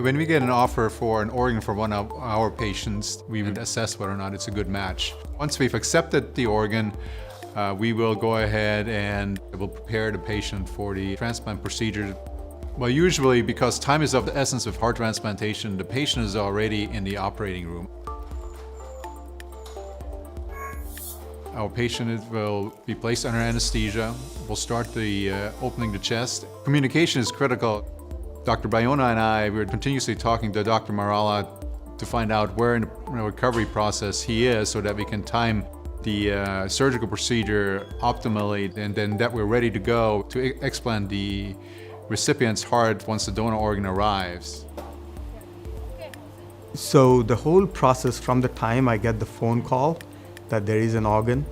When we get an offer for an organ for one of our patients, we would assess whether or not it's a good match. Once we've accepted the organ, we will go ahead and we'll prepare the patient for the transplant procedure. Well, usually, because time is of the essence of heart transplantation, the patient is already in the operating room. Our patient will be placed under anesthesia. We'll start the opening the chest. Communication is critical. Dr. Bayona and I were continuously talking to Dr. Marala to find out where in the recovery process he is so that we can time the surgical procedure optimally, and then that we're ready to go to explant the recipient's heart once the donor organ arrives. So the whole process from the time I get the phone call that there is an organ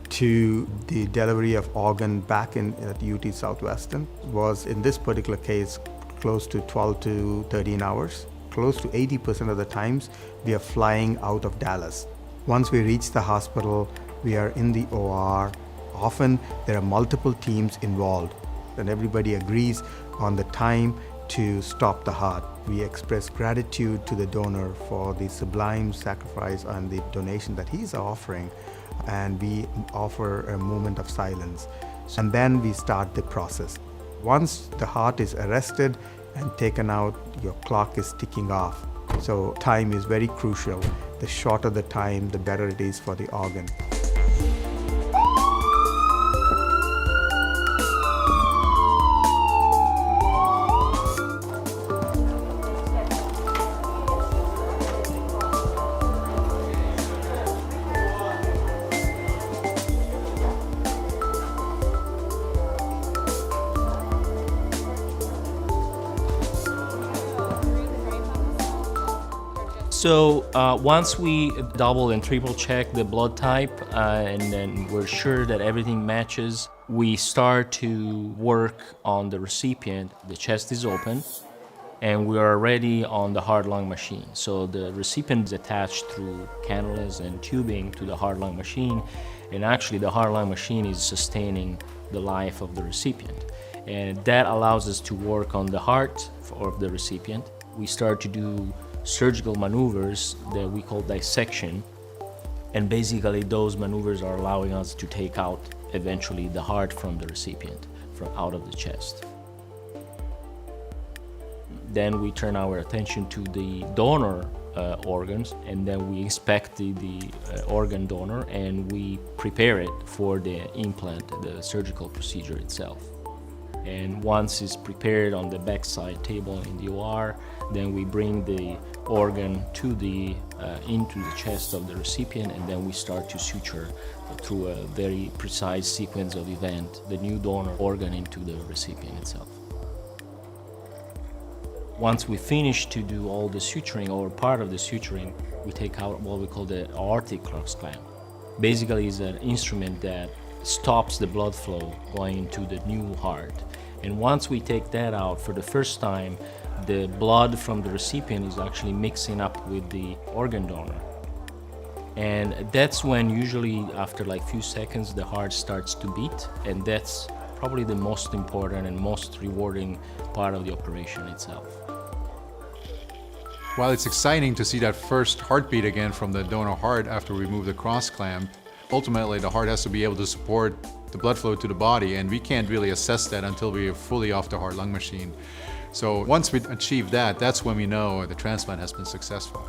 to the delivery of organ back at UT Southwestern was, in this particular case, close to 12 to 13 hours. Close to 80% of the times we are flying out of Dallas. Once we reach the hospital, we are in the OR. Often there are multiple teams involved, and everybody agrees on the time to stop the heart. We express gratitude to the donor for the sublime sacrifice and the donation that he's offering, and we offer a moment of silence. And then we start the process. Once the heart is arrested and taken out, your clock is ticking off. So time is very crucial. The shorter the time, the better it is for the organ. So once we double and triple check the blood type and then we're sure that everything matches, we start to work on the recipient. The chest is open and we are already on the heart-lung machine. So the recipient is attached through cannulas and tubing to the heart-lung machine, and actually the heart-lung machine is sustaining the life of the recipient. And that allows us to work on the heart of the recipient. We start to do surgical maneuvers that we call dissection, and basically those maneuvers are allowing us to take out eventually the heart from the recipient, from out of the chest. Then we turn our attention to the donor organs, and then we inspect the organ donor and we prepare it for the implant, the surgical procedure itself. And once it's prepared on the backside table in the OR, then we bring the organ to into the chest of the recipient, and then we start to suture through a very precise sequence of events the new donor organ into the recipient itself. Once we finish to do all the suturing or part of the suturing, we take out what we call the aortic crux clamp. Basically, it's an instrument that stops the blood flow going into the new heart. And once we take that out for the first time, the blood from the recipient is actually mixing up with the organ donor. And that's when usually after like few seconds the heart starts to beat, and that's probably the most important and most rewarding part of the operation itself. While it's exciting to see that first heartbeat again from the donor heart after we remove the cross clamp, ultimately the heart has to be able to support the blood flow to the body, and we can't really assess that until we are fully off the heart-lung machine. So once we achieve that, that's when we know the transplant has been successful.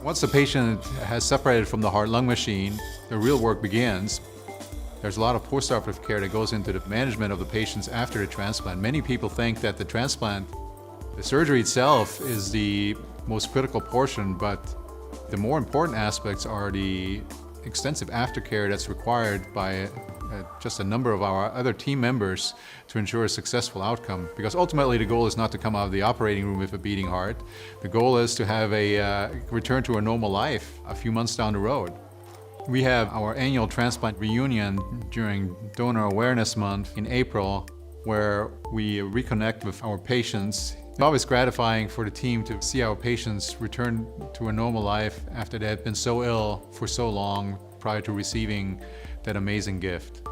Once the patient has separated from the heart-lung machine, the real work begins. There's a lot of postoperative care that goes into the management of the patients after the transplant. Many people think that the transplant, the surgery itself, is the most critical portion, but the more important aspects are the extensive aftercare that's required by just a number of our other team members to ensure a successful outcome. Because ultimately the goal is not to come out of the operating room with a beating heart. The goal is to have a return to a normal life a few months down the road. We have our annual transplant reunion during Donor Awareness Month in April, where we reconnect with our patients. It's always gratifying for the team to see our patients return to a normal life after they had been so ill for so long prior to receiving that amazing gift.